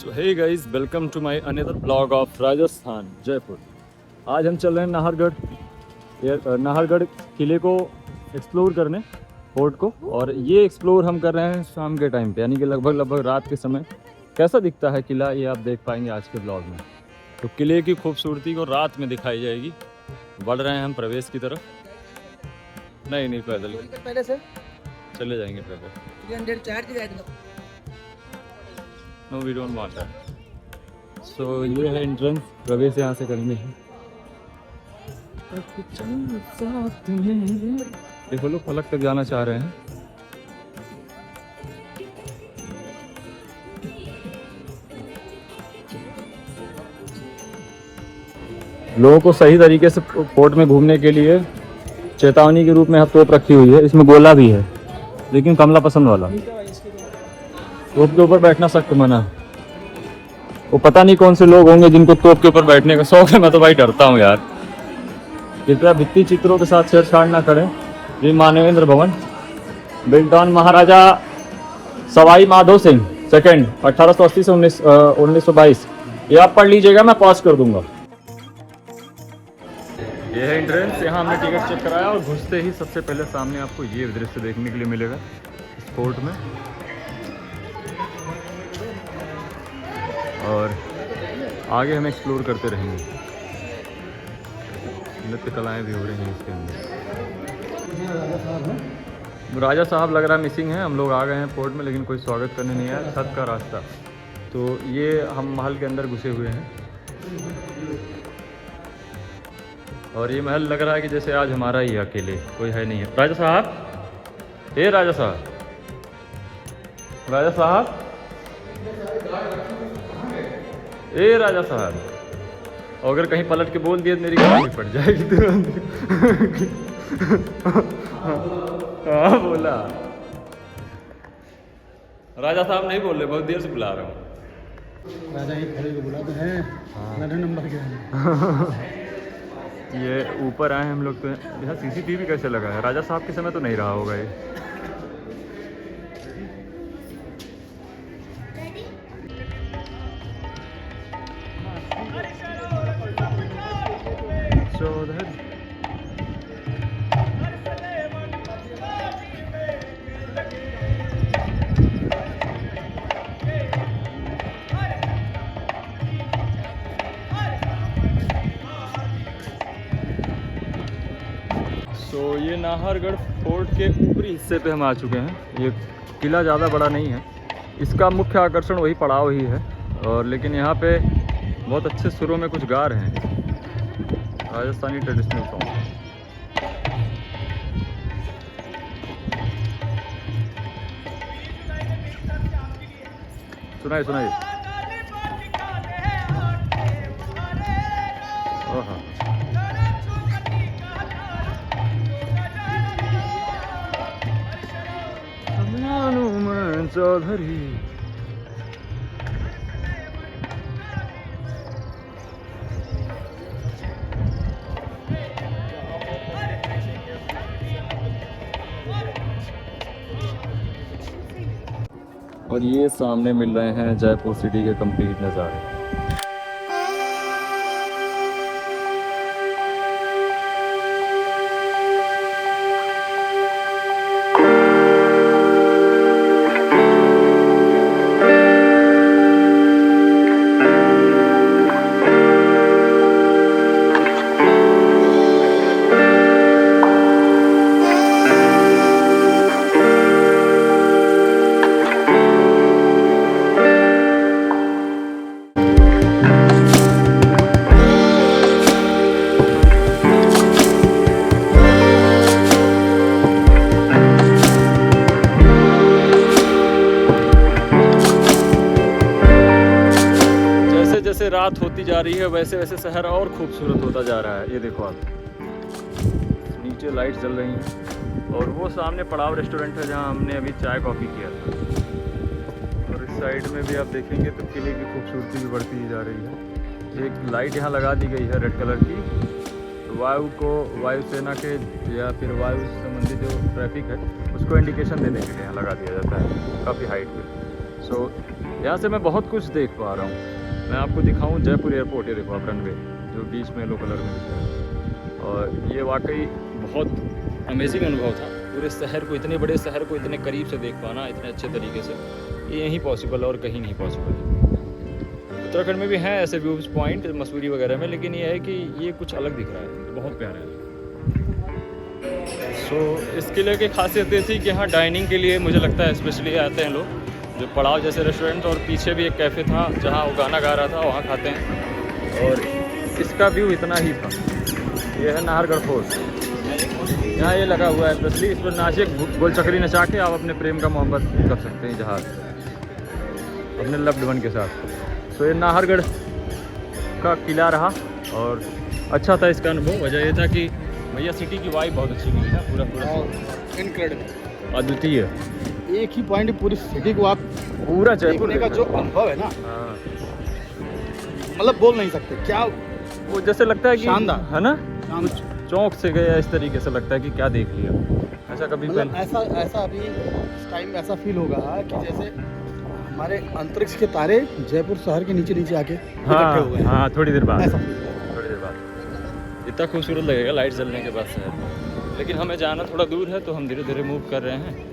So hey guys, welcome to my another blog of Rajasthan Jaipur. आज हम चल रहे हैं नाहरगढ़ किले को एक्सप्लोर करने, फोर्ट को। और ये एक्सप्लोर हम कर रहे हैं शाम के टाइम पे, यानी कि लगभग रात के समय। कैसा दिखता है किला ये आप देख पाएंगे आज के ब्लॉग में। तो किले की खूबसूरती को रात में दिखाई जाएगी। बढ़ रहे हैं हम प्रवेश की तरफ। नहीं पैदल पहले से चले जाएंगे पैदल। 300 charge guide no we don't want that. So ये है एंट्रेंस, प्रवेश यहाँ से करेंगे। देखो लोग फलक तक जाना चाह रहे हैं। लोगों को सही तरीके से फोर्ट में घूमने के लिए चेतावनी के रूप में तोप रखी हुई है। इसमें गोला भी है, लेकिन कमला पसंद वाला। तोप के ऊपर बैठना सख्त मना। वो पता नहीं कौन से लोग होंगे जिनको तोप के ऊपर बैठने का शौक है। मैं तो भाई डरता हूँ यार। कृपया भित्ति चित्रों के साथ छेड़छाड़ ना करें। ये मानवेंद्र भवन, built on Maharaja Sawai Madho Singh second, 1880 से 1922। ये आप पढ़ लीजिएगा, मैं पॉज कर दूंगा। ये है एंट्रेंस। यहाँ हमने टिकट चेक कराया और घुसते ही सबसे पहले सामने आपको ये दृश्य देखने के लिए मिलेगा इस फोर्ट में। और आगे हम एक्सप्लोर करते रहेंगे। नृत्य कलाएं भी हो रही हैं इसके अंदर। राजा साहब लग रहा है मिसिंग है। हम लोग आ गए हैं फोर्ट में, लेकिन कोई स्वागत करने नहीं आया। छत का रास्ता। तो ये हम महल के अंदर घुसे हुए हैं और ये महल लग रहा है कि जैसे आज हमारा ही अकेले, कोई है नहीं है। राजा साहब, ए राजा साहब, राजा साहब, ए राजा साहब। अगर कहीं पलट के बोल दिए तो मेरी गाली पड़ जाएगी तुरंत। हाँ बोला। राजा साहब नहीं बोल रहे, बहुत देर से बुला रहा हूँ। राजा ही खड़े को बुलाते हैं। मेरा नंबर क्या है? ये ऊपर आए हम लोग। तो यहाँ सीसीटीवी कैसे लगा है? राजा साहब के समय तो नहीं रहा होगा ये। तो ये नाहरगढ़ फोर्ट के ऊपरी हिस्से पे हम आ चुके हैं। ये किला ज़्यादा बड़ा नहीं है। इसका मुख्य आकर्षण वही पड़ाव ही है। और लेकिन यहाँ पे बहुत अच्छे सुरों में कुछ गा रहे हैं राजस्थानी ट्रेडिशनल सॉन्ग। सुनाइए सुनाइए। ओह चौधरी। और ये सामने मिल रहे हैं जयपुर सिटी के कंप्लीट नज़ारे। जैसे रात होती जा रही है वैसे वैसे शहर और खूबसूरत होता जा रहा है। ये देखो आप, नीचे लाइट जल रही हैं और वो सामने पड़ाव रेस्टोरेंट है जहां हमने अभी चाय कॉफ़ी किया था। और इस साइड में भी आप देखेंगे तो किले की खूबसूरती भी बढ़ती जा रही है। एक लाइट यहाँ लगा दी गई है रेड कलर की। वायुसेना के या फिर वायु से संबंधित जो ट्रैफिक है उसको इंडिकेशन देने के लिए यहाँ लगा दिया जाता है काफ़ी हाइट पे। सो यहाँ से मैं बहुत कुछ देख पा रहा हूँ। मैं आपको दिखाऊँ जयपुर एयरपोर्ट, ये देखो आप रनवे जो बीच में येलो कलर में दिख रहा है, और ये वाकई बहुत अमेजिंग अनुभव था। पूरे शहर को, इतने बड़े शहर को इतने करीब से देख पाना इतने अच्छे तरीके से, ये यहीं पॉसिबल है और कहीं नहीं पॉसिबल है। उत्तराखंड में भी हैं ऐसे व्यूज़ पॉइंट मसूरी वगैरह में, लेकिन ये है कि ये कुछ अलग दिख रहा है, बहुत प्यारा है। इस किले की खासियत ये थी कि यहाँ डाइनिंग के लिए मुझे लगता है स्पेशली आते हैं लोग, जो पड़ाव जैसे रेस्टोरेंट, और पीछे भी एक कैफ़े था जहाँ वो गाना गा रहा था, वहाँ खाते हैं। और इसका व्यू इतना ही था। ये है नाहरगढ़ फोर्ट, यहाँ ये लगा हुआ है स्पेशली, इस पर नाचिए, गोल चक्री नचा के आप अपने प्रेम का मोहब्बत कर सकते हैं जहाज अपने लव्ड वन के साथ। तो ये नाहरगढ़ का किला रहा और अच्छा था इसका अनुभव। वजह ये था कि भैया सिटी की वाइब बहुत अच्छी मिली ना, पूरा इनक्रेडिबल, अद्वितीय, एक ही पॉइंट पूरी सिटी को आप पूरा जयपुर देखने का जो अनुभव है ना, हाँ, मतलब बोल नहीं सकते क्या। वो जैसे लगता है कि शानदार है ना, शानदार। चौंक से गया इस तरीके से लगता है कि क्या देख लिया। ऐसा कभी मतलब ऐसा अभी इस टाइम ऐसा फील होगा कि जैसे हमारे अंतरिक्ष के तारे जयपुर शहर के नीचे नीचे आके इकट्ठे हो गए हैं। हाँ, थोड़ी देर बाद, ऐसा फील होगा। थोड़ी देर बाद इतना खूबसूरत लगेगा लाइट जलने के बाद शहर। लेकिन हमें जाना थोड़ा दूर है तो हम धीरे धीरे मूव कर रहे हैं।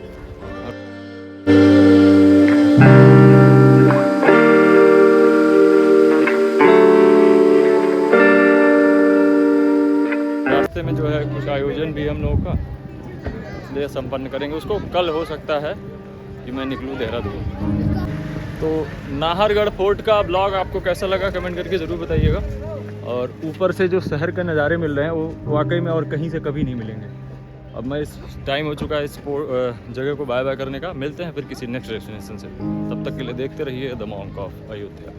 रास्ते में जो है कुछ आयोजन भी हम लोगों का, इसलिए संपन्न करेंगे उसको। कल हो सकता है कि मैं निकलूँ देहरादून। तो नाहरगढ़ फोर्ट का ब्लॉग आपको कैसा लगा कमेंट करके ज़रूर बताइएगा। और ऊपर से जो शहर के नज़ारे मिल रहे हैं वो वाकई में और कहीं से कभी नहीं मिलेंगे। अब मैं इस टाइम हो चुका है इस जगह को बाय बाय करने का। मिलते हैं फिर किसी नेक्स्ट डेस्टिनेशन से, तब तक के लिए देखते रहिए द मॉन्क ऑफ अयोध्या।